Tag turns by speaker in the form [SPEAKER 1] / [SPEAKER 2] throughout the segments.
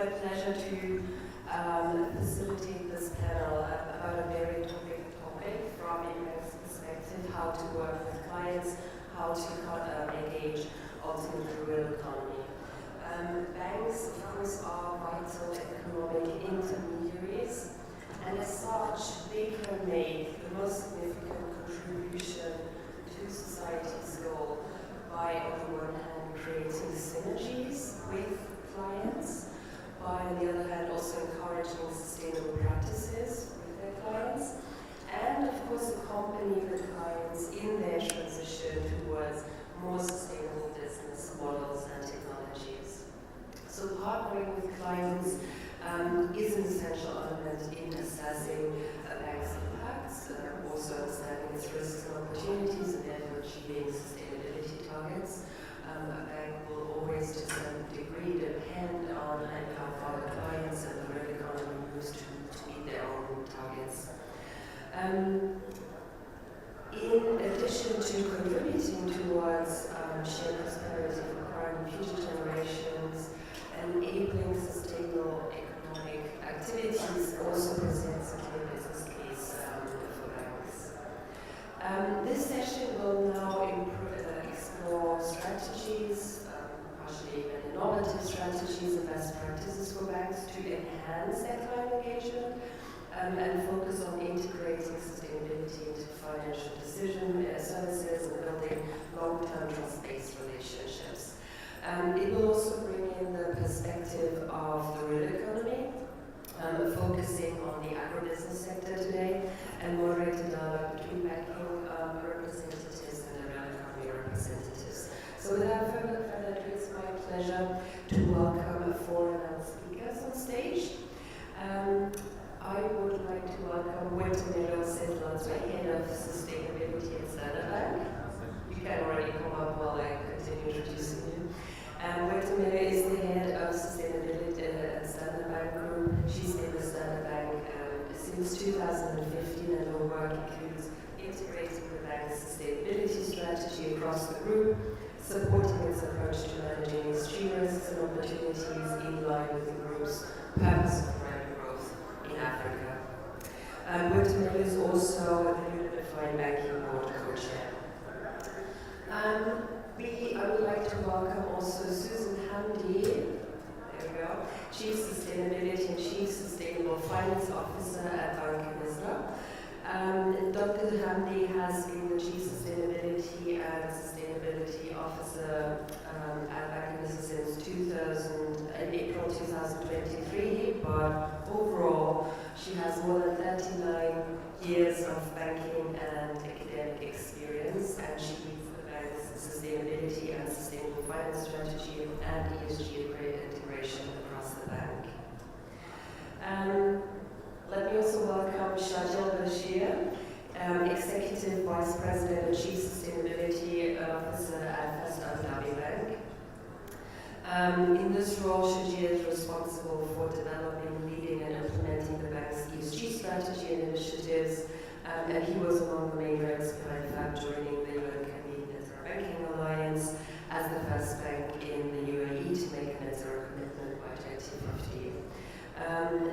[SPEAKER 1] my pleasure to facilitate this panel about a very topic from InnovX perspective, how to work with clients, how to engage ultimately the real economy. Banks, of course, are vital economic intermediaries, and as such, they can make the most significant contribution to society's goal by, on the one hand, creating synergies with clients, by, on the other hand, also encouraging sustainable practices with their clients, and, of course, accompany the clients in their transition towards more sustainable business models and technologies. So partnering with clients is an essential element in assessing a bank's impacts, also understanding its risks and opportunities, and therefore achieving sustainability targets. A bank will always, to some degree, depend on how far the clients and the real economy moves to meet their own targets. In addition to contributing towards shared prosperity for current and future generations, enabling sustainable economic activities also presents a clear business case for banks. This session will now explore strategies, partially even innovative strategies and best practices for banks to enhance their client engagement and focus on integrating sustainability into financial decision services and building long-term trust-based relationships. It will also bring in the perspective of the real economy, focusing on the agribusiness sector today, and moderate a dialogue between banking representatives and the real economy representatives. So without further ado, it's my pleasure to welcome four speakers on stage. I would like to welcome Boitumelo, Sethlatswe, Head of Sustainability at Standard Bank. You can already come up while I continue introducing you. Boitumelo is the Head of Sustainability at Standard Bank Group. She's been with Standard Bank since 2015, and her work includes integrating the bank's sustainability strategy across the group, supporting its approach to managing ESG risks and opportunities in line with the group's purpose of driving growth in Africa. Boitumelo is also the Unified Banking Board co-chair. I would like to welcome also Suzan Hamdy, there we go, Chief Sustainability and Chief Sustainable Finance Officer at Banque Misr. Dr. Hamdy has been the Chief Sustainability and Sustainability Officer at Banque Misr since April 2023, but overall she has more than 39 years of banking and academic experience, and she leads the bank's sustainability and sustainable finance strategy and ESG integration across the bank. Let me also welcome Shargiil Bashir, Executive Vice President and Chief Sustainability Officer at Dhabi Bank. In this role, Shargiil is responsible for developing, leading, and implementing the bank's ESG strategy and initiatives, and he was among the main ranks behind FAB joining the UNEP Net Zero Banking Alliance as the first bank in the UAE to make a net zero commitment by 2050.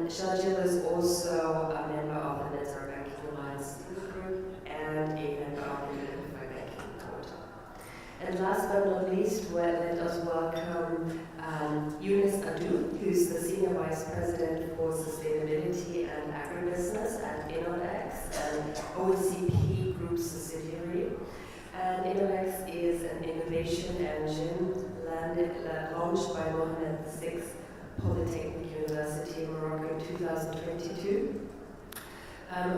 [SPEAKER 1] Shargiil is also a member of the Net Zero Banking Alliance group and a member of the Unified Banking Board. And last but not least, let us welcome Younes, Addou, who's the Senior Vice President for Sustainability and Agribusiness at InnovX, an OCP Group subsidiary. And InnovX is an innovation engine launched by Mohammed VI Polytechnic University in Morocco in 2022,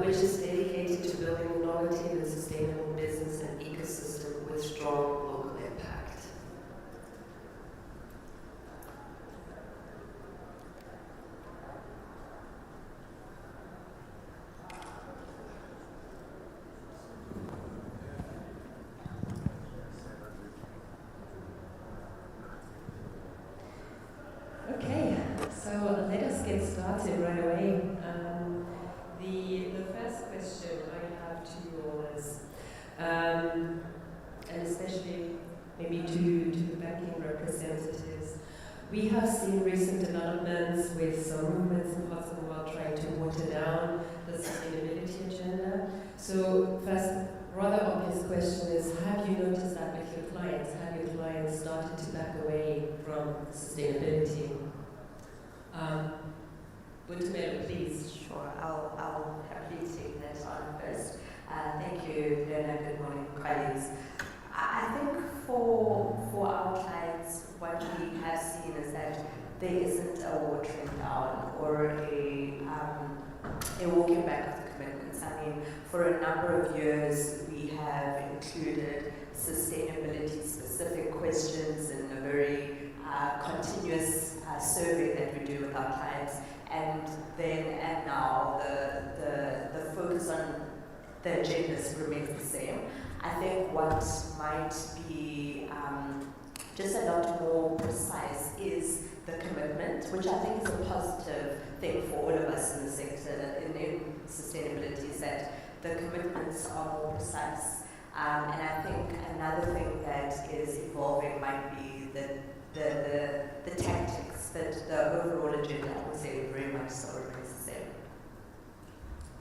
[SPEAKER 1] which is dedicated to building innovative and sustainable business and ecosystem with strong local impact. Okay, so let us get started right away. The first question I have to you all is, and especially maybe to the banking representatives, We have seen recent developments with some movements in parts of the world trying to water down the sustainability agenda. So first, rather obvious question is, have you noticed that with your clients? Have your clients started to back away from sustainability? Boitumelo, please.
[SPEAKER 2] Sure, I'll happily take that on first. Thank you, Leonard. Good morning, colleagues. I think for our clients, what we have seen is that there isn't a watering down or a walking back of the commitments. I mean, for a number of years, we have included sustainability-specific questions in a very continuous survey that we do with our clients. And then and now, the focus on the agendas remains the same. I think what might be just a lot more precise is the commitment, which I think is a positive thing for all of us in the sector in sustainability, is that the commitments are more precise. And I think another thing that is evolving might be the tactics, that the overall agenda, I would say, very much so remains the same.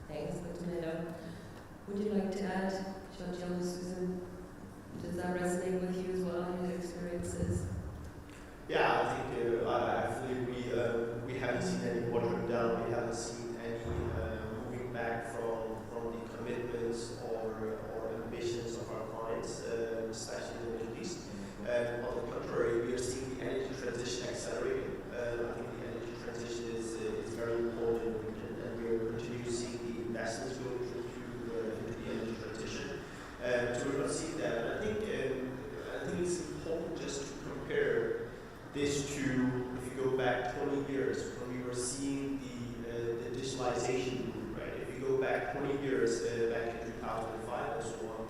[SPEAKER 1] Thanks, Boitumelo. Would you like to add, Shargiil, Suzan? Does that resonate with you as well, your experiences?
[SPEAKER 3] Yeah, I think I fully agree. We haven't seen any watering down. We haven't seen any moving back from the commitments or ambitions of our clients, especially in the Middle East. On the contrary, we are seeing the energy transition accelerating. I think the energy transition is very important, and we are continuing to see the investments going into the energy transition. So we're not seeing that. And I think it's important just to compare this to, if you go back 20 years, when we were seeing the digitalization boom, right? If you go back 20 years, back in 2005 and so on,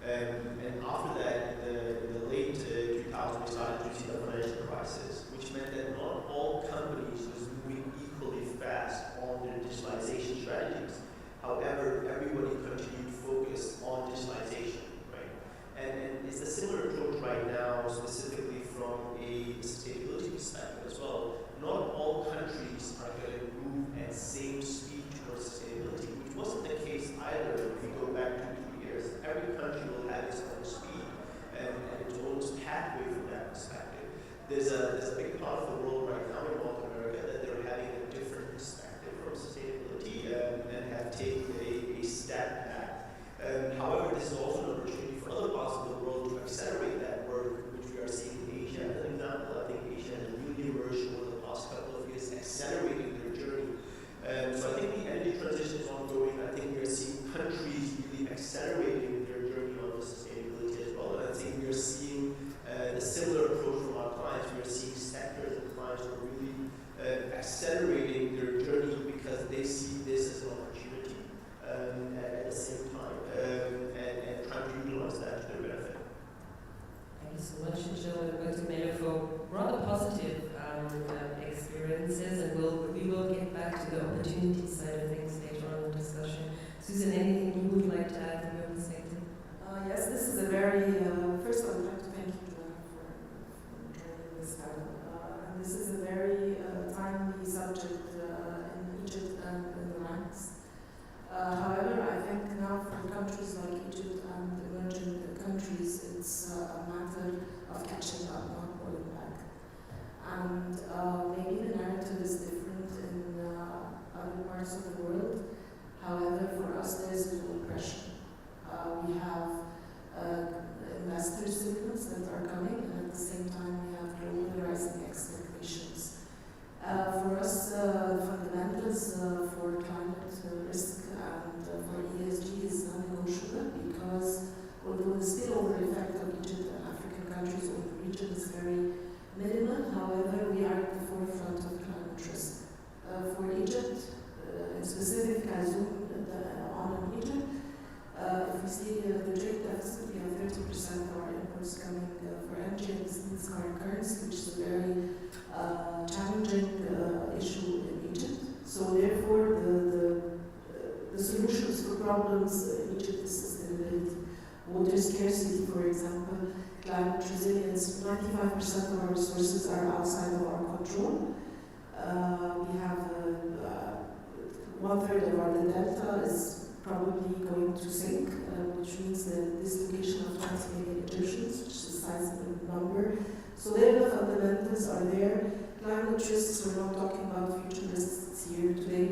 [SPEAKER 3] and after that, in the late 2000s, we started to see the financial crisis, which meant that not all companies was moving equally fast on their digitalization strategies. However, everybody continued to focus on digitalization, right? And it's a similar approach right now, specifically from a sustainability perspective as well. Not all countries are going to move at the same speed towards sustainability, which wasn't the case either if you go back 2-3 years. Every country will have its own speed and its own pathway from that perspective. There's a big part of the world right now in North America that they're having a different perspective from sustainability and have taken a step back. However, this is also an opportunity for other parts of the world to accelerate that work, which we are seeing in Asia. As an example, I think Asia has really emerged over the past couple of years, accelerating their journey. So I think the energy transition is ongoing. I think we are seeing countries really accelerating their journey on the sustainability as well. And I think we are seeing the similar approach from our clients. We are seeing sectors and clients who are really accelerating their journey because they see this as an opportunity at the same time and trying to utilize that to their benefit.
[SPEAKER 1] Thank you so much, Shargiil and Boitumelo, for rather positive experiences, and we will get back to the opportunity side of things later on in the discussion. Suzan, anything you would like to add from your perspective?
[SPEAKER 4] Yes, this is a very, first I would like to thank you, Johanna, for joining this panel. And this is a very timely subject in Egypt and in the ranks. However, I think now for countries like Egypt and emerging countries, it's a matter of catching up, not pulling back. And maybe the narrative is different in other parts of the world. However, for us, there's dual pressure. We have investor signals that are coming, and at the same time, we have global rising expectations. For us, fundamentals for climate risk and for ESG is non-negotiable, because although the spillover effect of Egypt and African countries over the region is very minimal, however, we are at the forefront of climate risk. For Egypt, in specific, I zoomed on Egypt. If we see the trade deficit, we have 30% of our imports coming for energy, and this needs hard currency, which is a very challenging issue in Egypt. So therefore, the solutions for problems in Egypt is sustainability. Water scarcity, for example, climate resilience. 95% of our resources are outside of our of June. We have 1/3 of our delta is probably going to sink, which means the dislocation of 20 million Egyptians, which is a sizable number. So there the fundamentals are there. Climate risks, we're not talking about future risks here today.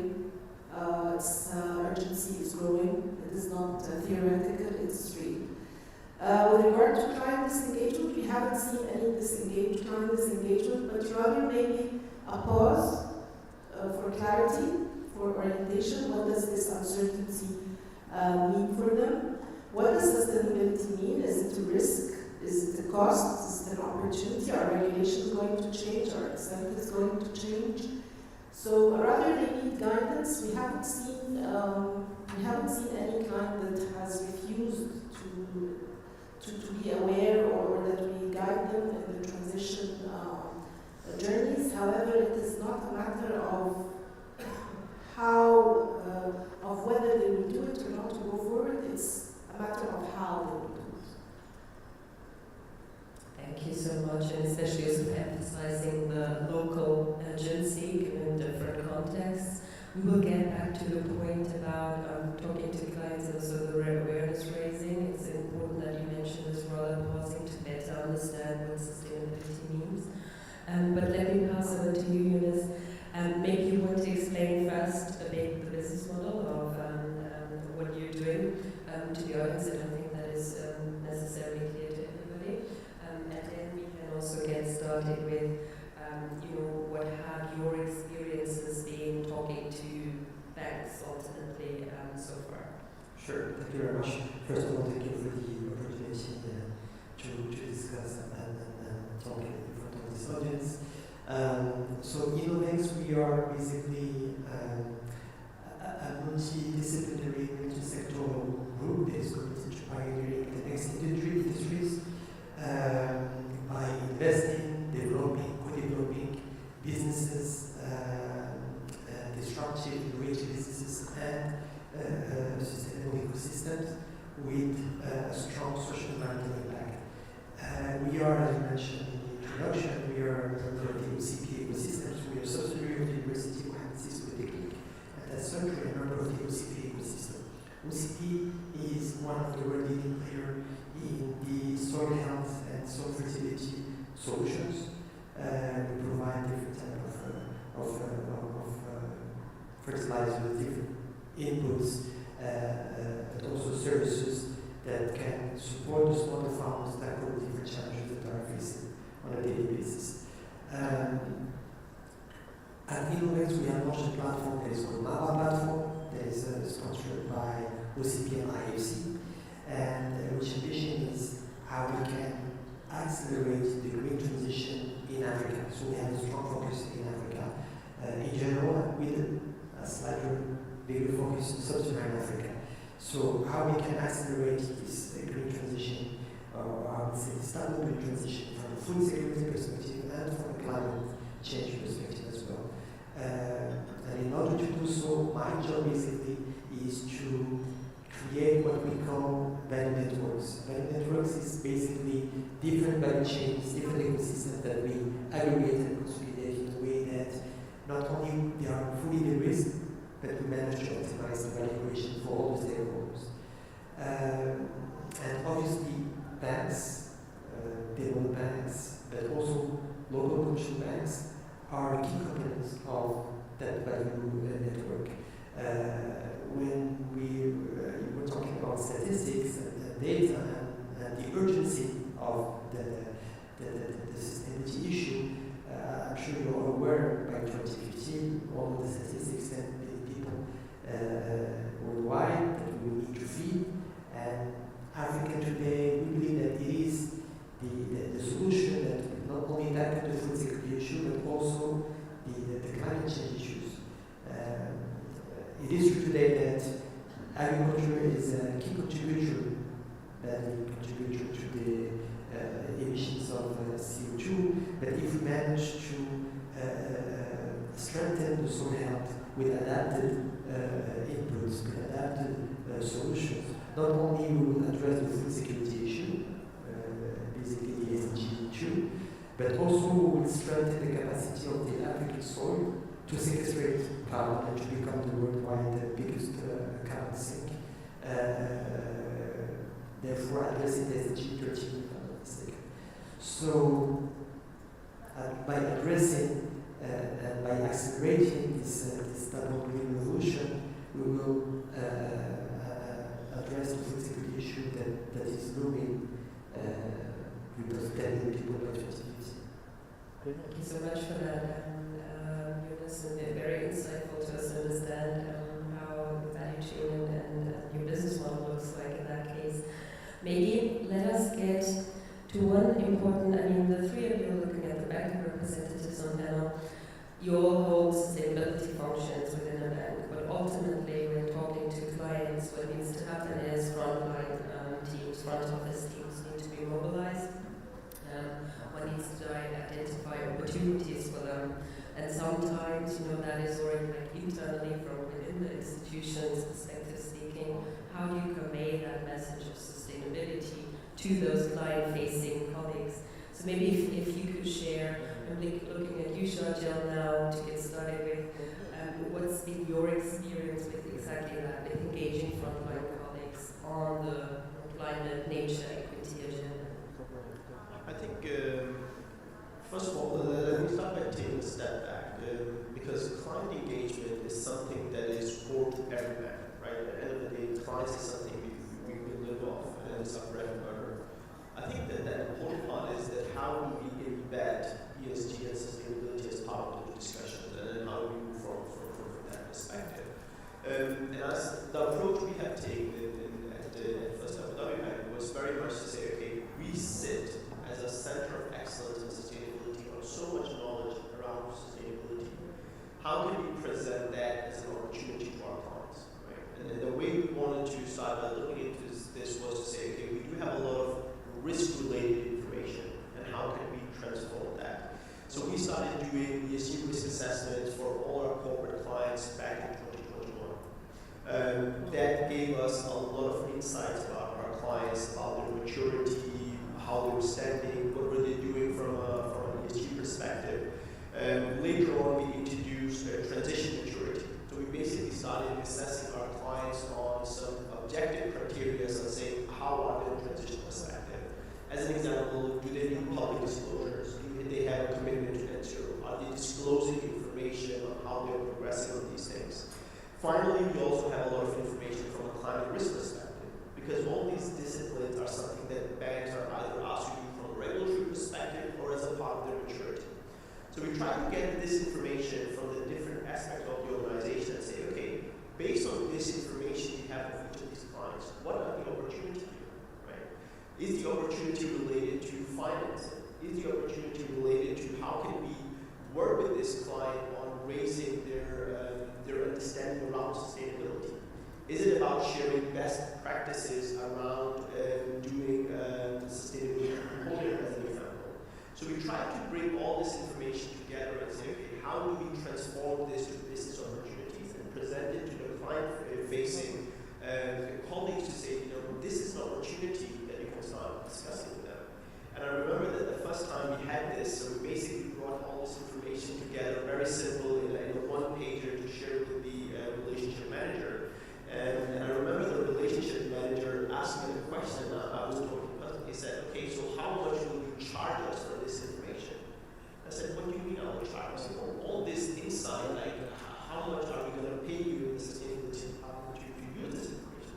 [SPEAKER 4] Its urgency is growing. It is not theoretical, it's real. With regard to client disengagement, we haven't seen any client disengagement, but rather maybe a pause for clarity, for orientation. What does this uncertainty mean for them? What does sustainability mean? Is it a risk? Is it a cost? Is it an opportunity? Are regulations going to change? Are incentives going to change? So rather they need guidance. We haven't seen any client that has refused to be aware or that we guide them in the transition journeys. However, it is not a matter of of whether they will do it or not to go forward. It's a matter of how they will do it.
[SPEAKER 1] Thank you so much, and especially also emphasizing the local urgency given different contexts. We will get back to the point about talking to clients and also the awareness raising. It's important that you mentioned as well, pausing to better understand what sustainability means. But let me pass over to you, Younes. Maybe you want to explain first a bit the business model of what you're doing to the audience. I don't think that is necessarily clear to everybody. And then we can also get started with, what have your experiences been talking to banks ultimately so far?
[SPEAKER 5] Sure, thank you very much. First of all, thank you for the opportunity to discuss and talk in front of this audience. So InnovX, we are basically a multidisciplinary, multi-sectoral group that is committed to pioneering the next industries by investing, developing, co-developing businesses, disruptive, innovative businesses, and sustainable ecosystems with a strong social environmental impact. We are, as you mentioned in the introduction, we are a member of the OCP ecosystems. We are a subsidiary of the University of Dichtl, and as such, we are a member of the OCP ecosystem. OCP is one of the world leading players in the soil health and soil fertility solutions. We provide different types of fertilizers, different inputs, but also services that can support the smaller farmers tackle the different challenges that are facing on a daily basis. At InnovX, we have launched a platform that is called MAPA platform, that is sponsored by OCP and IFC, and which ambition is how we can accelerate the green transition in Africa. So we have a strong focus in Africa in general, with a slightly bigger focus in sub-Saharan Africa. So how we can accelerate this green transition, or I would say stable green transition from a food security perspective and from a climate change perspective as well. And in order to do so, my job basically is to create what we call value networks. Value networks is basically different value chains, different ecosystems that we aggregate and consolidate in a way that not only they are fully de-risked, but we manage to optimize the value creation for all the stakeholders. And obviously, banks, development banks, but also local commercial banks are key components of that value network. When we were talking about statistics and data and the urgency of the sustainability issue, I'm sure you're all aware by 2015, all of the statistics that people worldwide that we will need to feed. And Africa today, we believe that it is the solution that not only tackle the food security issue, but also the climate change issues. It is true today that agriculture is a key contributor to the emissions of CO2, but if we manage to strengthen the soil health with adapted inputs, with adapted solutions, not only we will address the food security issue, basically the SDG 2, But also we will strengthen the capacity of the African soil to sequestrate carbon and to become the worldwide biggest carbon sink. Therefore addressing the SDG 13, if I'm not mistaken. So by addressing and by accelerating this double green revolution, we will address the food security issue that is looming with those 10 million people by 2050.
[SPEAKER 1] Thank you so much for that, Younes, and very insightful to us to understand how the value chain and your business model looks like in that case. Maybe let us get to one important, the three of you are looking at the bank representatives on panel. Your whole sustainability functions within a bank, but ultimately when talking to clients, what needs to happen is frontline teams, front office teams need to be mobilized. One needs to identify opportunities for them, and sometimes, that is already internally from within the institution's perspective speaking. How do you convey that message of sustainability to those client-facing colleagues? So maybe if you could share, I'm looking at you, Shargiil, now to get started with, what's been your experience with exactly that, with engaging frontline colleagues on the climate, nature, equity agenda?
[SPEAKER 3] I think, first of all, let me start by taking a step back, because client engagement is something that is core to every bank, right? At the end of the day, clients is something we live off, and it's our bread and butter. I think that important part is that how do we embed ESG and sustainability as part of the discussion, and then how do we move from that perspective. And as the approach we have taken at First Abu Dhabi Bank was very much to say, okay, we sit as a center of excellence in sustainability, or so much knowledge around sustainability. How can we present that as an opportunity to our clients, right? And the way we wanted to start by looking into this was to say, okay, we do have a lot of risk-related information, and how can we transform that? So we started doing ESG risk assessments for all our corporate clients back in 2021. That gave us a lot of insights about our clients, about their maturity, how they were standing, what were they doing from an ESG perspective. Later on, we introduced transition maturity. So we basically started assessing our clients on some objective criteria and saying, how are they in transition perspective? As an example, do they need public disclosures? Do they have a commitment to net zero? Are they disclosing information on how they're progressing on these things? Finally, we also have a lot of information from a climate risk perspective, because all these disciplines are something that banks are either asked to do from a regulatory perspective or as a part of their maturity. So we try to get this information from the different aspects of the organization and say, okay, based on this information we have of each of these clients, what are the opportunities here, right? Is the opportunity related to financing? Is the opportunity related to how can we work with this client on raising their understanding around sustainability? Is it about sharing best practices around doing sustainability component as an example? So we try to bring all this information together and say, okay, how do we transform this to business opportunities and present it to the client-facing colleagues to say, this is an opportunity that you can start discussing with them. And I remember that the first time we had this, so we basically brought all this information together, very simple, in a one-pager to share with the relationship manager. And I remember the relationship manager asking me the question, I was talking about, he said, okay, so how much will you charge us for this information? I said, what do you mean I will charge us? All this insight, like how much are we going to pay you in the sustainability department to use this information?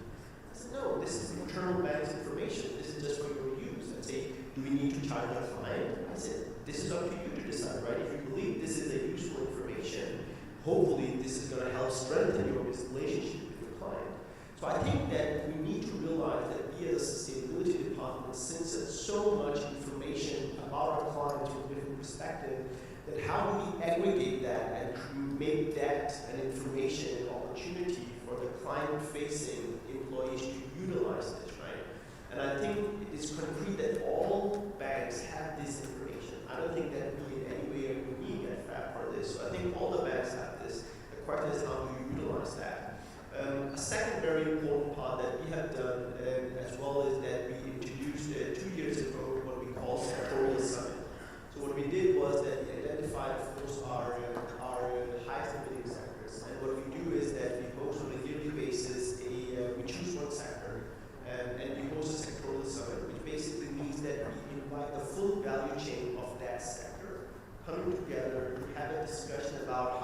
[SPEAKER 3] I said, no, this is internal bank's information. This is just for your use. I'd say, do we need to charge our client? I said, this is up to you to decide, right? If you believe this is a useful information, hopefully this is going to help strengthen your relationship with your client. So I think that we need to realize that we as a sustainability department sense so much information about our clients from a different perspective, that how do we aggregate that and make that an information and opportunity for the client-facing employees to utilize this, right? And I think it's concrete that all banks have this information. I don't think that we in any way are unique at FAB for this. So I think all the banks have this. The question is how do you utilize that? A second very important part that we have done as well is that we introduced 2 years ago what we call Sectorial Summit. So what we identified, of course, are highest emitting sectors. And what we do is that we host on a yearly basis we choose one sector, and we host a sectoral summit, which basically means that we invite the full value chain of that sector coming together to have a discussion about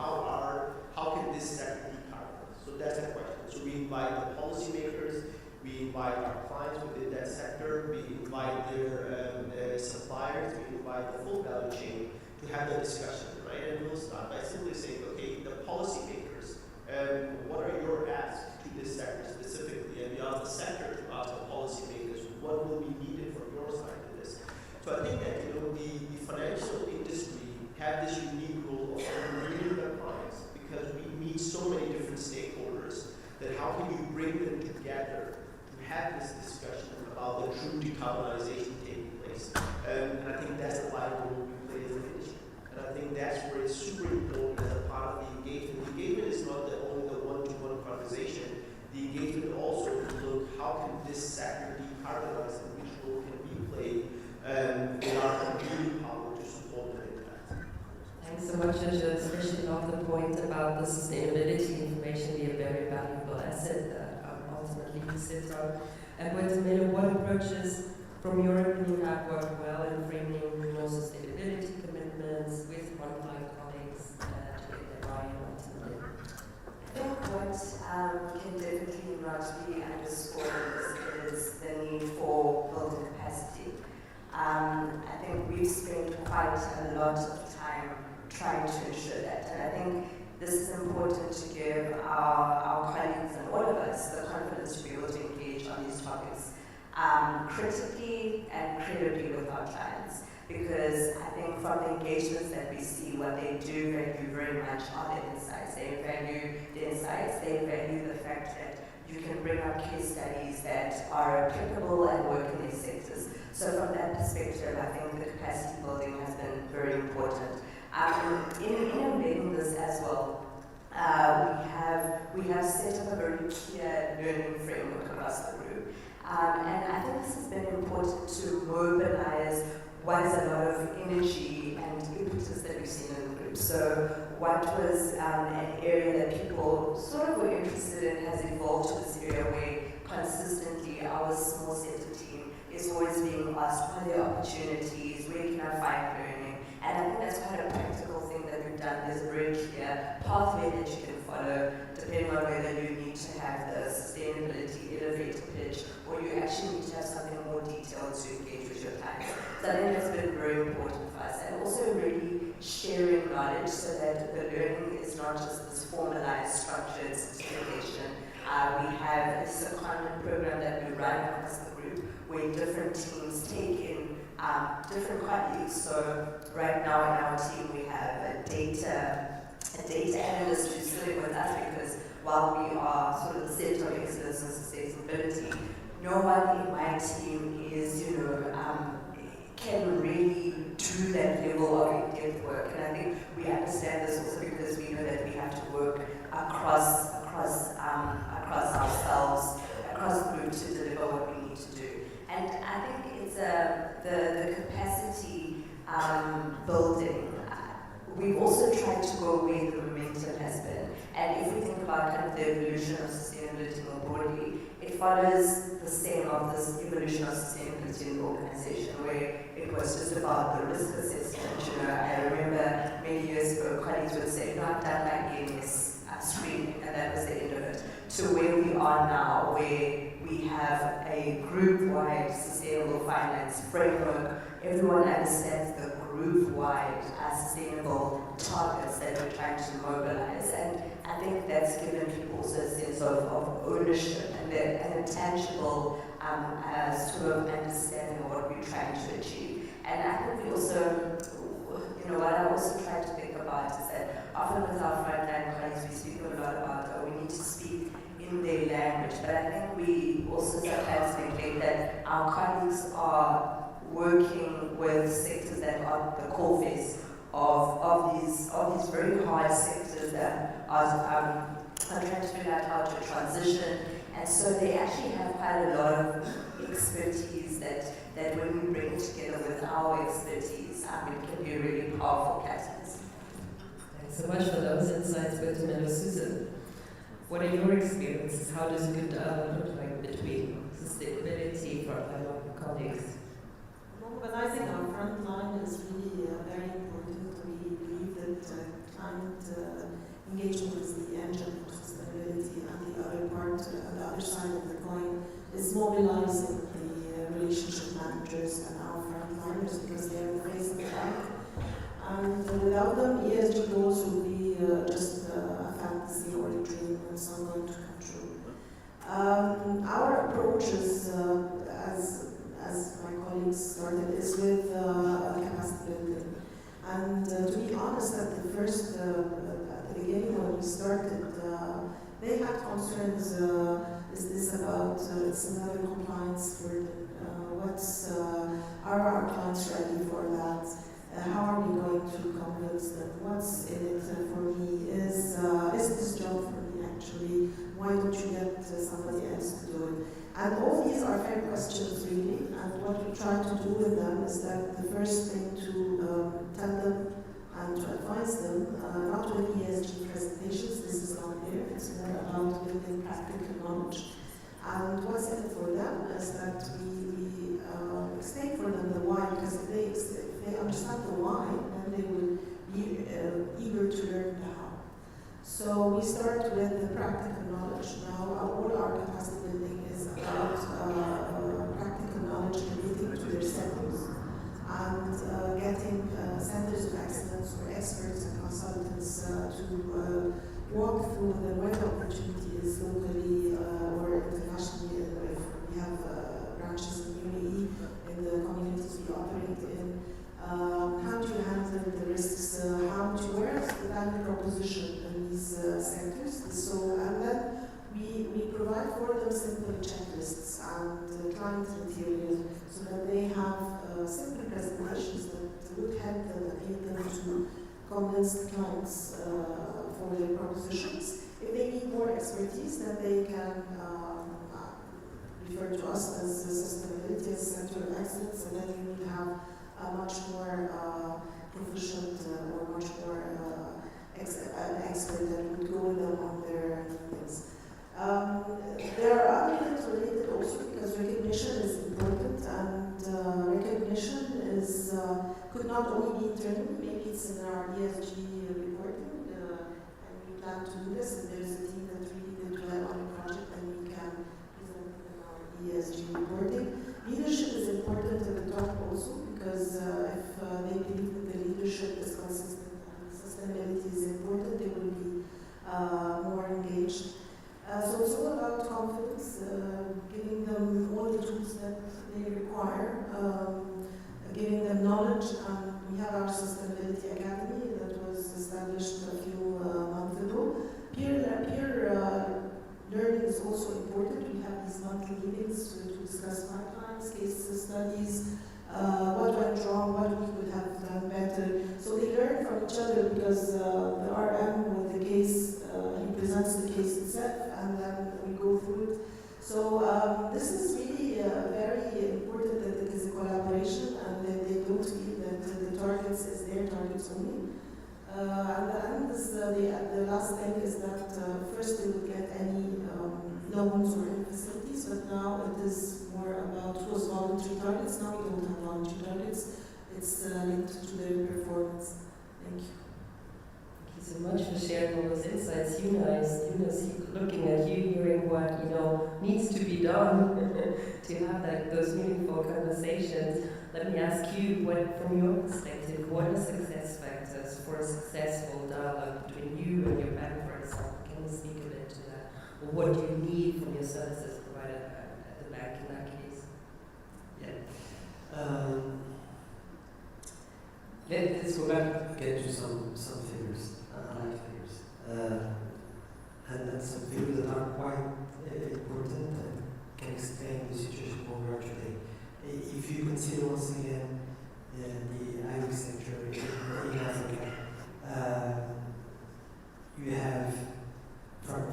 [SPEAKER 3] how can this sector decarbonize. So that's the question. So we invite the policymakers, we invite our clients within that sector, we invite their suppliers, we invite the full value chain to have the discussion, right? And we'll start by simply saying, okay, the policymakers, what are your asks to this sector specifically? And we ask the sector to ask the policymakers, what will be needed from your side to this? So I think that the financial industry have this unique role of bringing their clients, because we meet so many different stakeholders, that how can you bring them together to have this discussion about the true decarbonization taking place? And I think that's the vital role we play as an industry. And I think that's where it's super important as a part of the engagement. The engagement is not only the one-to-one conversation. The engagement also to look how can this sector decarbonize and which role can we play in our computing power to support that impact.
[SPEAKER 1] Thanks so much, Addou, especially on the point about the sustainability information being a very valuable asset that ultimately you sit on. And Boitumelo, what approaches, from your opinion, have worked well in framing more sustainability commitments with frontline colleagues to get their buy-in ultimately?
[SPEAKER 2] I think what can definitely not be underscored is the need for building capacity. I think we've spent quite a lot of time trying to ensure that, and I think this is important to give our colleagues and all of us the confidence to be able to engage on these topics critically and credibly with our clients. Because I think from the engagements that we see, what they do value very much are the insights. They value the insights, they value the fact that you can bring up case studies that are applicable and work in these sectors. So from that perspective, I think the capacity building has been very important. In embedding this as well, we have set up a very clear learning framework across the group. And I think this has been important to mobilize what is a lot of energy and impetus that we've seen in the group. So what was an area that people sort of were interested in has evolved to this area where consistently our small sector team is always being asked, what are the opportunities, where can I find learning? And I think that's quite a practical thing that we've done. There's a very clear pathway that you can follow, depending on whether you need to have the sustainability elevator pitch, or you actually need to have something more detailed to engage with your clients. So I think that's been very important for us. And also really sharing knowledge so that the learning is not just this formalized, structured certification. We have a secondment program that we run across the group where different teams take in different colleagues. So right now in our team we have a data analyst who's sitting with us, because while we are sort of the center of excellence and sustainability, no one in my team is, can really do that level of in-depth work. And I think we understand this also because we know that we have to work across ourselves, across the group to deliver what we need to do. And I think it's the capacity building. We've also tried to go where the momentum has been. And if we think about kind of the evolution of sustainability more broadly, it follows the same of this evolution of sustainability in the organization, where it was just about the risk assessment. I remember many years ago, colleagues would say, no, I've done my AMS screening, and that was the end of it. To where we are now, where we have a group-wide sustainable finance framework. Everyone understands the group-wide sustainable targets that we're trying to mobilize. And I think that's given people also a sense of ownership and a tangible sort of understanding of what we're trying to achieve. And I think we also, what I also try to think about is that often with our frontline colleagues, we speak a lot about we need to speak in their language, but I think we also sometimes think that our colleagues are working with sectors that are the core face of these very hard sectors that are trying to figure out how to transition, and so they actually have quite a lot of expertise that when we bring it together with our expertise, it can be a really powerful catalyst.
[SPEAKER 1] so much for those insights, Boitumelo. Suzan, what are your experiences? How does good dialogue look like between sustainability for our colleagues?
[SPEAKER 4] Mobilizing our front line is really very important. We believe that climate engagement is the engine for sustainability, and the other part, the other side of the coin, is mobilizing the relationship managers and our frontliners, because they are the face of the bank. And without them, ESG goals will be just a fantasy or a dream, and it's not going to come true. Our approach is, as my colleagues started, is with capacity building. And to be honest, at the beginning when we started, they had concerns. Is this about? It's another compliance burden. Are our clients ready for that? How are we going to convince them? What's in it for me? Is this job for me actually? Why don't you get somebody else to do it? And all these are fair questions, really. And what we try to do with them is that the first thing to tell them and to advise them, not with ESG presentations, this is not there, it's more about building practical knowledge. And what's in it for them is that we explain for them the why, because if they understand the why, then they will be eager to learn the how. So we start with the practical knowledge. Now all our capacity building is about practical knowledge relating to their sectors, and getting centers of excellence or experts and consultants to walk through the what opportunity is locally or internationally. If we have branches in UAE, in the communities we operate in, how do you handle the risks? Where is the value proposition in these sectors? So, and then we provide for them simple checklists and client materials, so that they have simple presentations that would help them and aid them to convince the clients for their propositions. If they need more expertise, then they can refer to us as the Sustainability Center of Excellence, and then we need to have a much more proficient or much more an expert that would go with them on their things. There are other things related also, because recognition is important, and recognition is could not only be internal, maybe it's in our ESG reporting, and we plan to do this, and there's a team that really did well on a project, and we can present it in our ESG reporting. Leadership is important at the top also, because if they believe that the leadership is consistent and sustainability is important, they will be more engaged. So it's all about confidence, giving them all the tools that they require, giving them knowledge. We have our Sustainability Academy that was established a few months ago. Peer learning is also important. We have these monthly meetings to discuss pipelines, case studies, what went wrong, what we could have done better. So they learn from each other, because the RM with the case, he presents the case itself, and then we go through it. So this is really very important, that it is a collaboration, and that they don't feel that the targets is their targets only. And the last thing is that first they would get any loans or any facilities, but now it is more about those voluntary targets. Now we don't have voluntary targets. It's linked to their performance. Thank you.
[SPEAKER 1] Thank you so much for sharing all those insights. Younes, looking at you, hearing what needs to be done to have those meaningful conversations. Let me ask you, from your perspective, what are success factors for a successful dialogue between you and your bank, for example? Can you speak a bit to that? Or what do you need from your services provided at the bank in that case?
[SPEAKER 5] Yeah. Let's go back again to some figures. I like figures. And some figures that are quite important and can explain the situation where we are today. If you consider once again the agri sector in Africa, you have from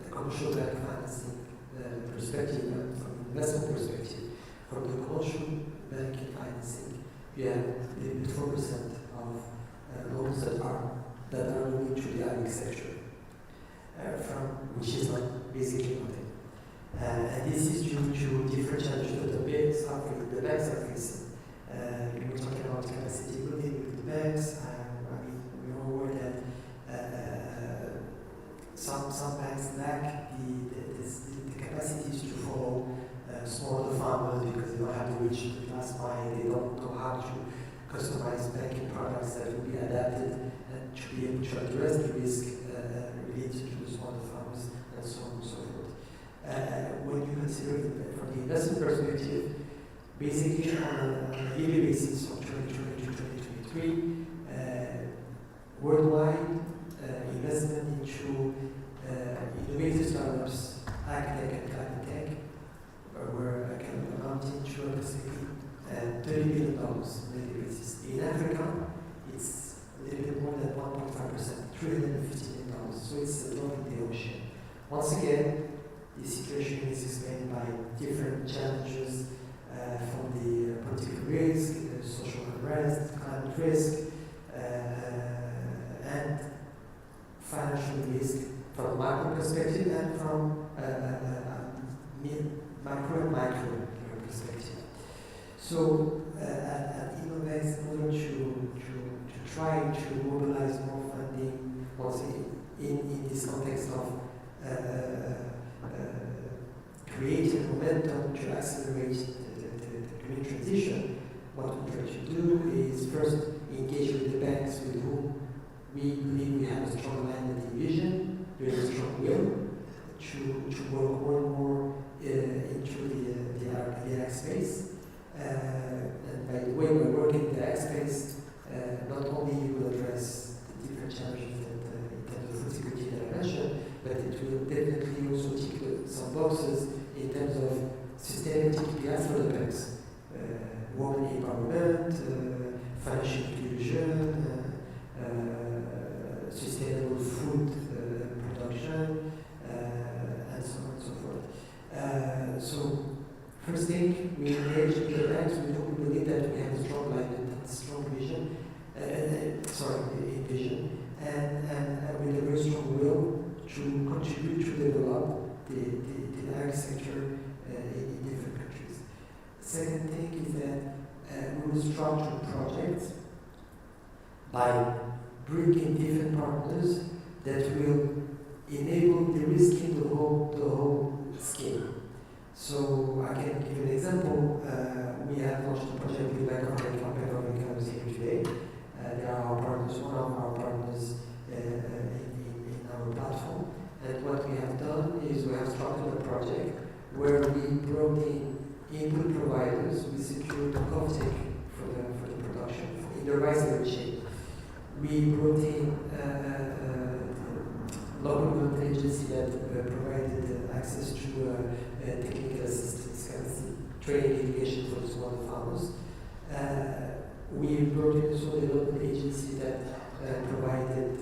[SPEAKER 5] the commercial bank financing perspective, from investment perspective, from the commercial banking financing, you have 4% of loans that are that are moving to the agri sector, which is not basically nothing. And this is due to different challenges that the banks are facing. We were talking about capacity building with the banks. We all aware that some banks lack the capacities to follow smaller farmers because they don't have the reach to the last mile. They don't know how to customize banking products that will be adapted to be able to address the risk related to the smaller farmers and so on and so forth. When you consider it from the investment perspective, basically on a yearly basis from 2020 to 2023, worldwide investment into innovative startups, agtech and climate tech, were amounting to approximately $30 billion on a daily basis. In Africa, it's a little bit more than 1.5%, $350 million. So it's a drop in the ocean. Once again, the situation is explained by different challenges from the political risk, social unrest, climate risk, and financial risk from a macro perspective and from macro and micro perspective. So at InnovX, in order to try to mobilize more funding, also in this context of creating momentum to accelerate the green transition, what we try to do is first engage with the banks with whom we believe we have a strong alignment in vision, there is a strong will to work more and more into the ag space. And by the way, we're working in the ag space, not only will address the different challenges in terms of food security that I mentioned, but it will definitely also tick some boxes in terms of sustainability KPIs for the banks. Women empowerment, financial inclusion, sustainable food production, and so on and so forth. So, first thing, we engage with the banks. We believe that we have a strong alignment and strong vision, vision, and with a very strong will to contribute to develop the ag sector in different countries. Second thing is that we will structure projects by bringing different partners that will enable de-risking the whole scheme. So I can give you an example. We have launched a project with Banque here today. They are our partners, one of our partners in our platform. And what we have done is we have structured a project where we brought in input providers. We secured the offtake for the production in the rice chain. We brought in local government agency that provided access to technical assistance, training education for the smaller farmers. We brought in also the local agency that provided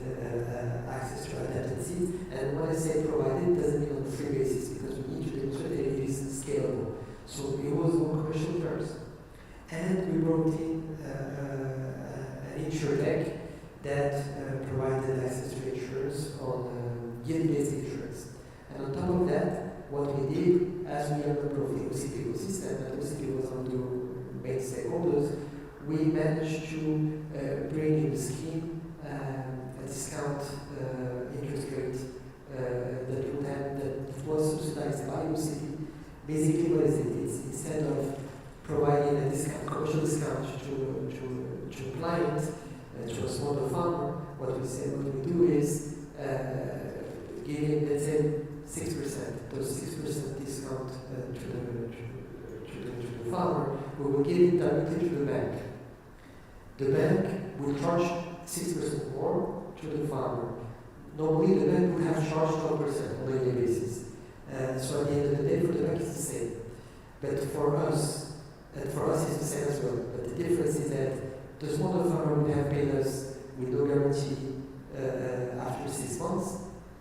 [SPEAKER 5] access to adapted seeds. And when I say provided, it doesn't mean on a free basis because we need to demonstrate that it is scalable. So it was on commercial terms. And we brought in an insurtech that provided access to insurance on yield-based insurance. And on top of that, what we did, as we are a member of the OCP ecosystem, and OCP was one of the main stakeholders, we managed to bring in the scheme a discount interest rate that was subsidized by OCP. Basically, what is it? It's instead of providing a discount, commercial discount to a client, to a smaller farmer, what we do is giving, let's say, 6%. Those 6% discount to the farmer, we will give it directly to the bank. The bank will charge 6% more to the farmer. Normally, the bank would have charged 12% on a daily basis. So at the end of the day, for the bank, it's the same. But for us, it's the same as well. But the difference is that the smaller farmer would have paid us with no guarantee after 6 months.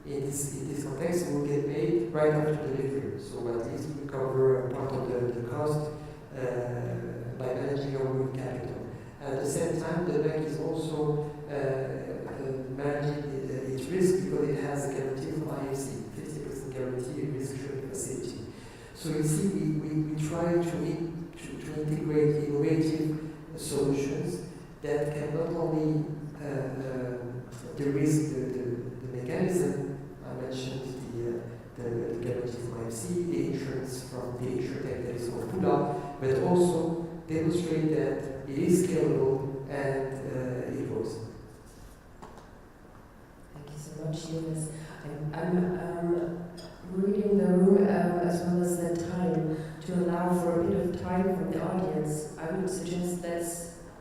[SPEAKER 5] In this context, we will get paid right after delivery. So at least we cover part of the cost by managing our working capital. At the same time, the bank is also managing has a guarantee from IFC, 50% guarantee risk sharing facility. So you see, we try to integrate innovative solutions that can not only de-risk the mechanism. I mentioned the guarantee from IFC, the insurance from the insurtech that is called Pula, but also demonstrate that it is scalable and it works.
[SPEAKER 1] Thank you so much, Younes. I'm reading the room as well as the time to allow for a bit of time from the audience. I would suggest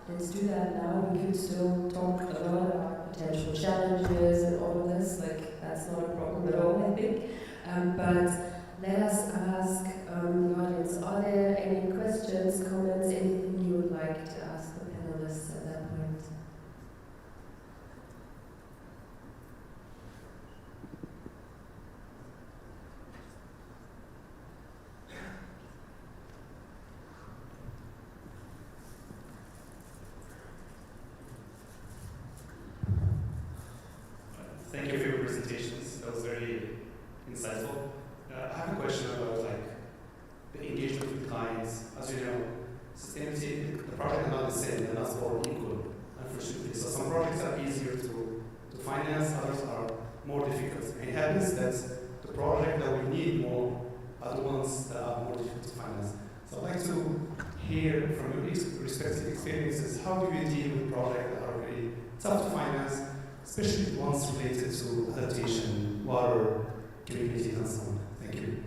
[SPEAKER 1] let's do that now. We could still talk a lot about potential challenges and all of this. Like, that's not a problem at all, I think. But let us ask the audience, are there any questions, comments, anything you would like to ask the panelists at that point?
[SPEAKER 6] Thank you for your presentations. That was very insightful. I have a question about the engagement with clients. As you know, sustainability, the project is not the same, they're not all equal, unfortunately. So some projects are easier to finance, others are more difficult. And it happens that the project that we need more are the ones that are more difficult to finance. So I'd like to hear from your respective experiences, how do you deal with projects that are very tough to finance, especially ones related to adaptation, water, communities, and so on. Thank you.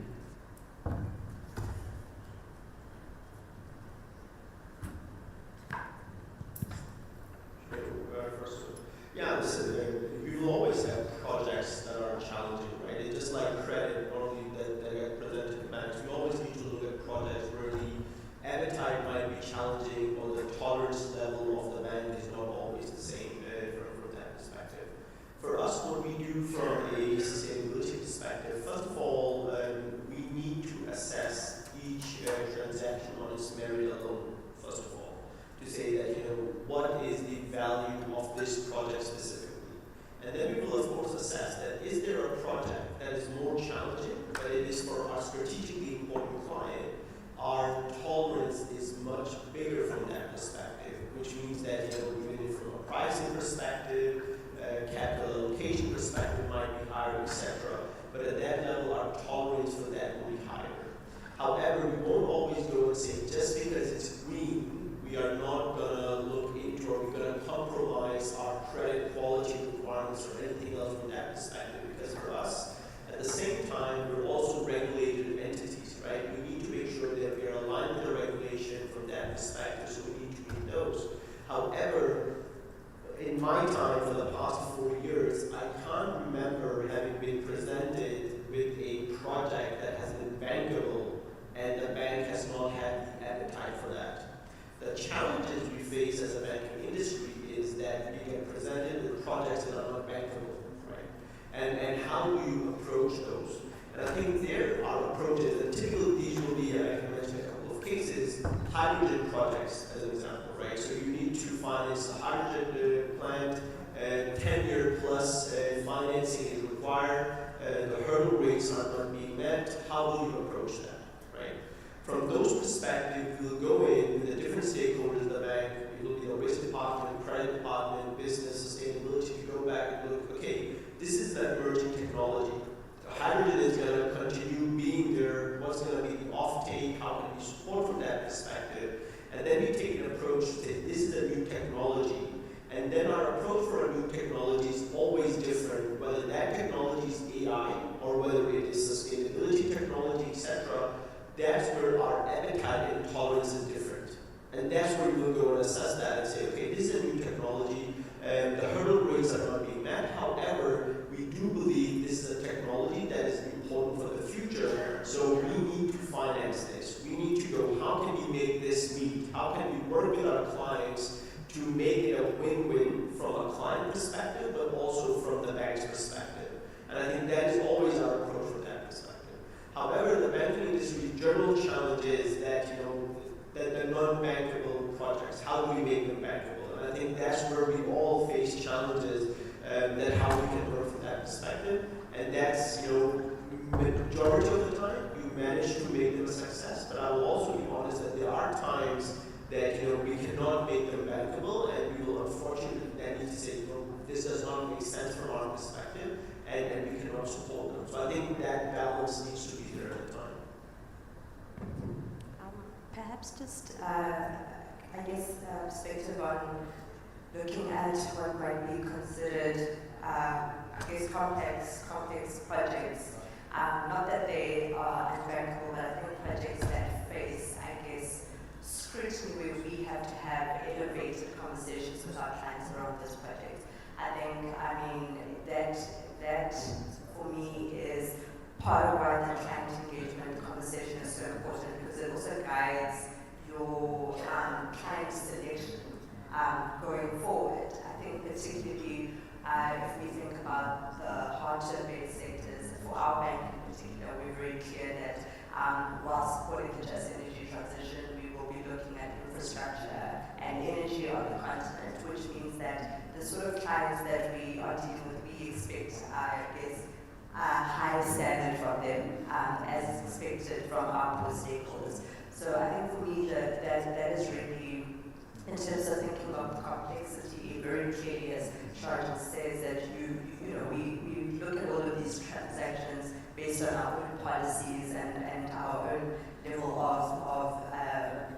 [SPEAKER 3] Yeah, listen, you will always have projects that are challenging, right? It's just like credit, normally that get presented to banks. You always need to look at projects where the appetite might be challenging or the tolerance level of the bank is not always the same from that perspective. For us, what we do from a sustainability perspective, first of all, we need to assess each transaction on its merit alone, first of all, to say that, what is the value of this project specifically. And then we will, of course, assess that is there a project that is more challenging, but it is for our strategically important client, our tolerance is much bigger from that perspective, which means that, even from a pricing perspective, capital allocation perspective might be higher, etc. But at that level, our tolerance for that will be higher. However, we won't always go and say, just because it's green, we are not going to look into or we're going to compromise our credit quality requirements or anything else from that perspective. Because for us, at the same time, we're also regulated entities, right? We need to make sure that we are aligned with the regulation from that perspective, so we need to meet those. However, in my time for the past 4 years, I can't remember having been presented with a project that has been bankable and the bank has not had the appetite for that. The challenges we face as a banking industry is that we get presented with projects that are not bankable, right? And how do you approach those? And I think there are approaches, and typically these will be, I can mention a couple of cases, hydrogen projects as an example, right? So you need to finance a hydrogen plant, 10-year plus financing is required, the hurdle rates are not being met. How will you approach that, right? From those perspectives, we'll go in with the different stakeholders of the bank. It will be the risk department, credit department, business, sustainability. You go back and look, okay, this is the emerging technology. The hydrogen is going to continue being there. What's going to be the offtake? How can we support from that perspective? And then we take an approach to say, this is a new technology. And then our approach for a new technology is always different, whether that technology is AI or whether it is sustainability technology, etc. That's where our appetite and tolerance is different. And that's where we will go and assess that and say, okay, this is a new technology, and the hurdle rates are not being met. However, we do believe this is a technology that is important for the future, so we need to finance this. We need to go, how can we make this meet? How can we work with our clients to make it a win-win from a client perspective, but also from the bank's perspective? And I think that is always our approach from that perspective. However, the banking industry's general challenge is that, that the non-bankable projects, how do we make them bankable? And I think that's where we all face challenges then how we can work from that perspective. And that's, majority of the time, you manage to make them a success, but I will also be honest that there are times that, we cannot make them bankable, and we will unfortunately then need to say, this does not make sense from our perspective, and we cannot support them. So I think that balance needs to be there at the time.
[SPEAKER 2] Perhaps just, perspective on looking at what might be considered, complex projects. Not that they are unbankable, but I think projects that face, scrutiny where we have to have elevated conversations with our clients around this project. That for me is part of why the client engagement conversation is so important, because it also guides your client selection going forward. I think particularly if we think about the hardship-based sectors, for our bank in particular, we're very clear that while supporting the just energy transition, we will be looking at infrastructure and energy on the continent, which means that the sort of clients that we are dealing with, we expect, a high standard from them, as expected from our core stakeholders. So I think for me that is really, in terms of thinking of the complexity, very clearly, as Shargiil says, that we look at all of these transactions based on our own policies and our own level of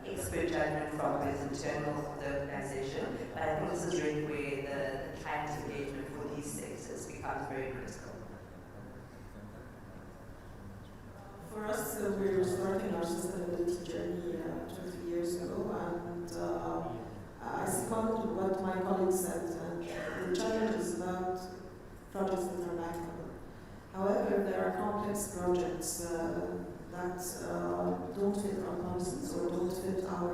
[SPEAKER 2] expert judgment from both internal of the organization. But I think this is really where the client engagement for these sectors becomes very critical.
[SPEAKER 4] For us, we were starting our sustainability journey 20 years ago, and I second what my colleague said. The challenge is about projects that are bankable. However, there are complex projects that don't fit our policies or don't fit our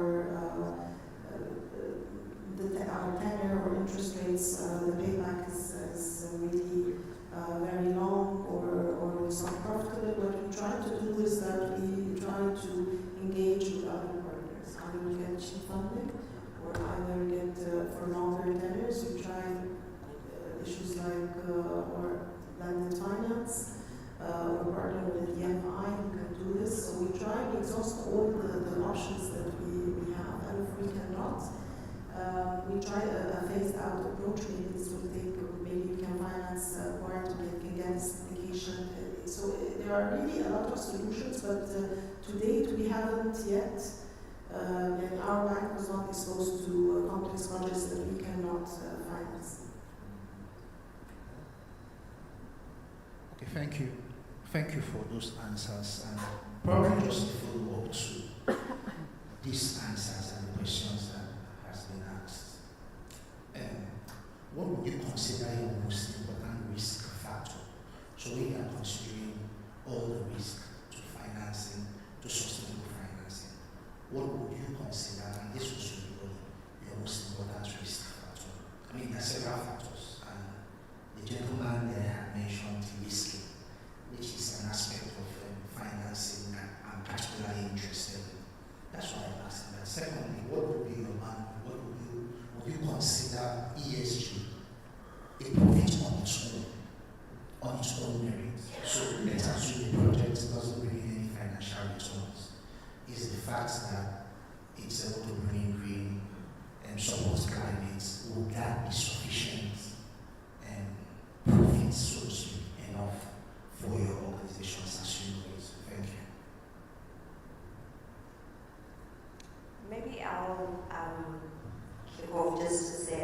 [SPEAKER 4] tenure or interest rates. The payback is really very long or it's not profitable. What we try to do is that we try to engage with other partners. Either we get cheap funding or either get for longer tenures. We try issues like or blended finance. We're partnering with the FI who can do this. So we try to exhaust all the options that we have, and if we cannot, we try a phased out approach. Maybe this will take, maybe we can finance part, we can get syndication. So there are really a lot of solutions, but to date we haven't yet, and our bank was not exposed to complex projects that we cannot finance.
[SPEAKER 7] Okay, thank you. Thank you for those answers, and probably just a follow-up to these answers and the questions that has been asked. What would you consider your most important risk factor? So when you are considering all the risk to financing, to sustainable financing, what would you consider, and this was really your most important risk factor? I mean, there are several factors, and the gentleman there had mentioned risking, which is an aspect of financing that I'm particularly interested in. That's why I'm asking that. Secondly, what would be your man? What would you consider ESG a profit on its own merit? So let's assume the project doesn't bring in any financial returns. Is the fact that it's able to bring in green and support climate, would that be sufficient profit, so to speak, enough for your organizations as you know it? Thank you.
[SPEAKER 2] Maybe I'll kick off just to say,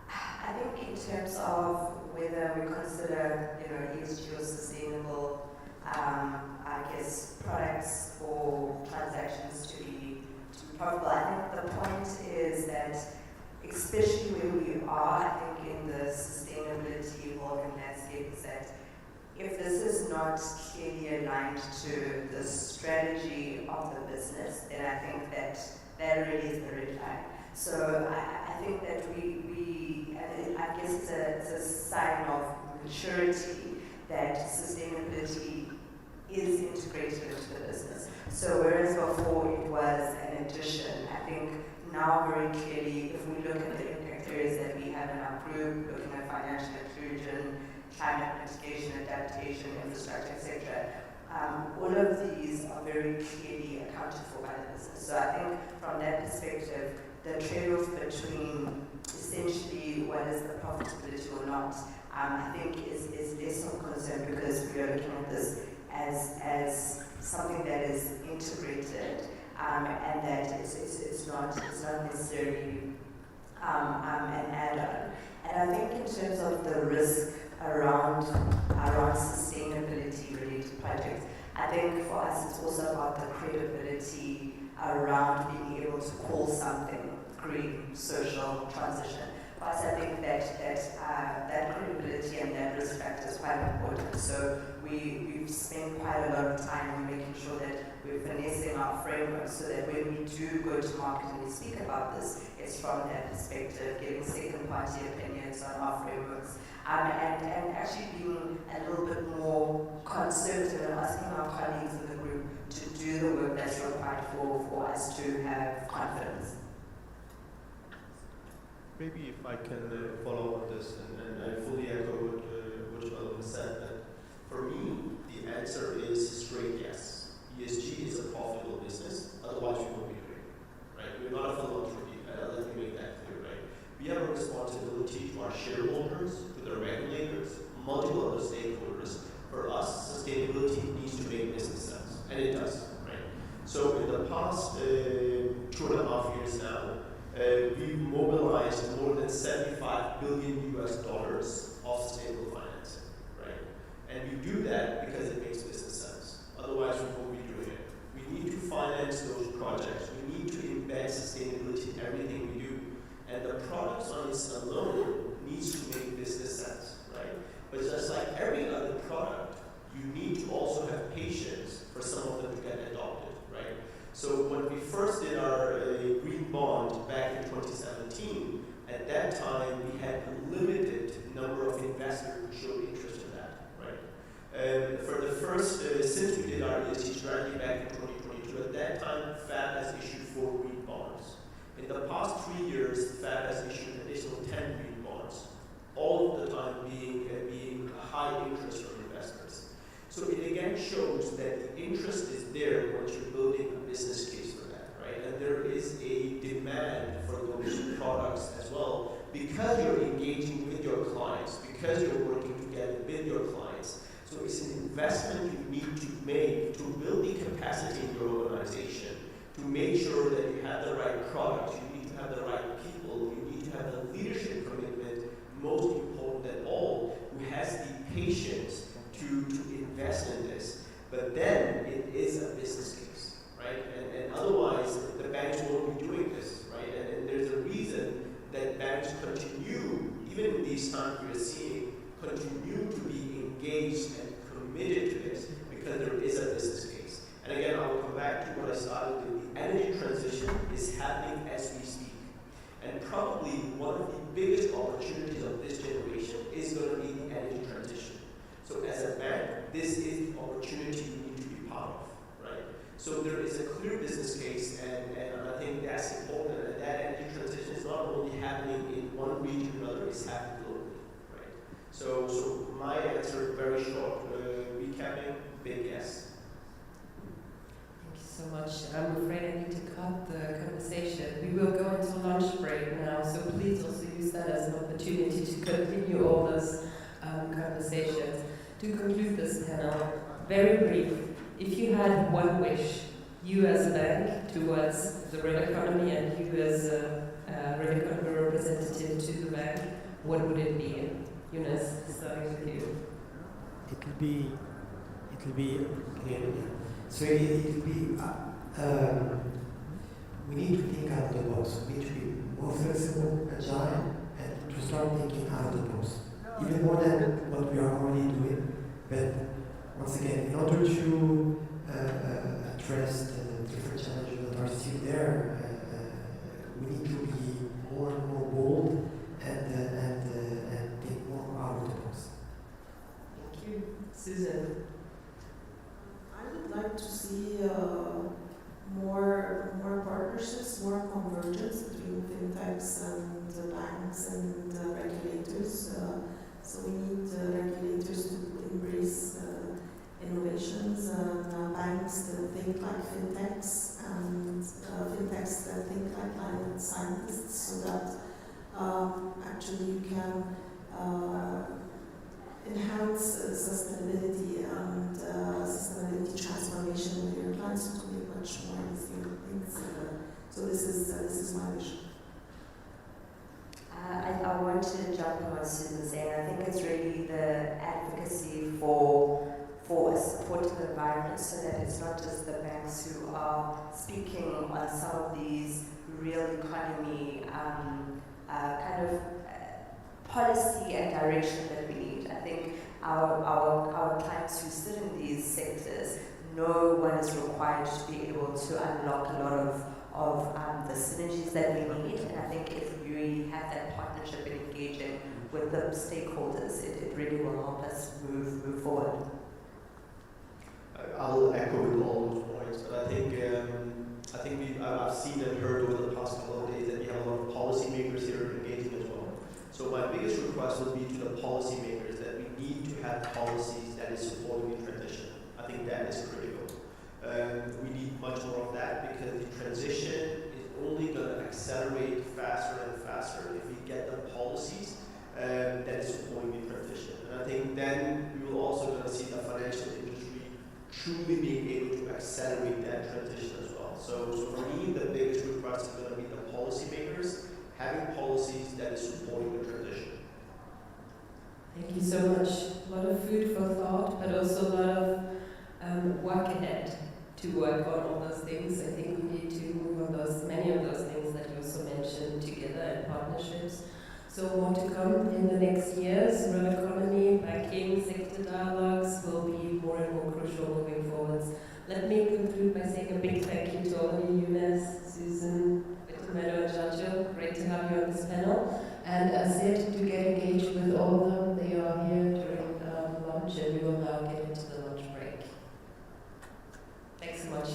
[SPEAKER 2] I think in terms of whether we consider, ESG or sustainable, products or transactions to be profitable, I think the point is that, especially where we are, I think in the sustainability evolving landscape, is that if this is not clearly aligned to the strategy of the business, then I think that really is the red flag. So I think that and I guess it's a sign of maturity that sustainability is integrated into the business. So whereas before it was an addition, I think now very clearly, if we look at the impact areas that we have in our group, looking at financial inclusion, climate mitigation, adaptation, infrastructure, etc. All of these are very clearly accounted for by the business. So I think from that perspective, the trade-off between essentially what is the profitability or not, I think is less of a concern, because we are looking at this as something that is integrated, and that it's not necessarily an add-on. And I think in terms of the risk around sustainability related projects, I think for us it's also about the credibility around being able to call something green, social, transition. For us, I think that credibility and that risk factor is quite important. So we've spent quite a lot of time making sure that we're finessing our framework, so that when we do go to market and we speak about this, it's from that perspective, getting second-party opinions on our frameworks, and actually being a little bit more conservative and asking our colleagues in the group to do the work that's required for us to have confidence.
[SPEAKER 3] Maybe if I can follow up this, and I fully echo what Johanna said, that for me, the answer is straight yes. ESG is a profitable business, otherwise we won't be doing it, right? We're not a philanthropy, let me make that clear, right? We have a responsibility to our shareholders, to the regulators, multiple other stakeholders. For us, sustainability needs to make business sense, and it does, right? So in the past 2.5 years now, we've mobilized more than $75 billion of sustainable financing, right? And we do that because it makes business sense. Otherwise, we won't be doing it. We need to finance those projects. We need to embed sustainability in everything we do. And the products on its alone needs to make business sense, right? But just like every other product, you need to also have patience for some of them to get adopted, right? So when we first did our green bond back in 2017, at that time we had a limited number of investors who showed interest in that, right? For the first, since we did our ESG strategy back in 2022, at that time FAB has issued 4 green bonds. In the past 3 years, FAB has issued an additional 10 green bonds, all of the time being a high interest from investors. So it again shows that the interest is there once you're building a business case for that, right? And there is a demand for those products as well, because you're engaging with your clients, because you're working together with your clients. So it's an investment you need to make to build the capacity in your organization, to make sure that you have the right products, you need to have the right people, you need to have the leadership commitment, most important than all, who has the patience to invest in this. But then it is a business case, right? And otherwise, the banks won't be doing this, right? And there's a reason that banks continue, even in these times we are seeing, continue to be engaged and committed to this, because there is a business case. And again, I will come back to what I started with. The energy transition is happening as we speak. And probably one of the biggest opportunities of this generation is going to be the energy transition. So as a bank, this is the opportunity you need to be part of, right? So there is a clear business case, and I think that's important. And that energy transition is not only happening in one region or another, it's happening globally, right? So my answer, very short, recapping, big yes.
[SPEAKER 1] Thank you so much. I'm afraid I need to cut the conversation. We will go into lunch break now, so please also use that as an opportunity to continue all those conversations. To conclude this panel, very brief, if you had one wish, you as a bank towards the real economy and you as a real economy representative to the bank, what would it be? Younes, starting with you.
[SPEAKER 5] It will be, so it will be, we need to think out of the box. We need to be more flexible, agile, and to start thinking out of the box. Even more than what we are already doing. But once again, in order to address the different challenges that are still there, we need to be more and more bold and think more out of the box.
[SPEAKER 1] Thank you. Suzan.
[SPEAKER 4] I would like to see more partnerships, more convergence between fintechs and the banks think like fintechs and fintechs that think like climate scientists, so that actually you can enhance sustainability and sustainability transformation with your clients to make much more easier things. So this is my vision.
[SPEAKER 2] I want to jump on what Suzan said. I think it's really the advocacy for a supportive environment, so that it's not just the banks who are speaking on some of these real economy kind of policy and direction that we need. I think our clients who sit in these sectors know what is required to be able to unlock a lot of the synergies that we need, and I think if we have that partnership and engaging with the stakeholders, it really will help us move forward.
[SPEAKER 3] I'll echo with all those points, but I think I've seen and heard over the past couple of days that we have a lot of policymakers here engaging as well. So my biggest request would be to the policymakers that we need to have policies that is supporting the transition. I think that is critical. We need much more of that, because the transition is only going to accelerate faster and faster if we get the policies that is supporting the transition. And I think then we will also going to see the financial industry truly being able to accelerate that transition as well. So for me, the biggest request is going to be the policymakers having policies that is supporting the transition.
[SPEAKER 1] Thank you so much. A lot of food for thought, but also a lot of work ahead to work on all those things. I think we need to move on many of those things that you also mentioned together in partnerships. So more to come in the next years. Real economy, banking, sector dialogues will be more and more crucial moving forwards. Let me conclude by saying a big thank you to all of you, Younes, Suzan, Boitumelo, and Shargiil. Great to have you on this panel. And as said, to get engaged with all of them, they are here during lunch, and we will now get into the lunch break. Thanks so much.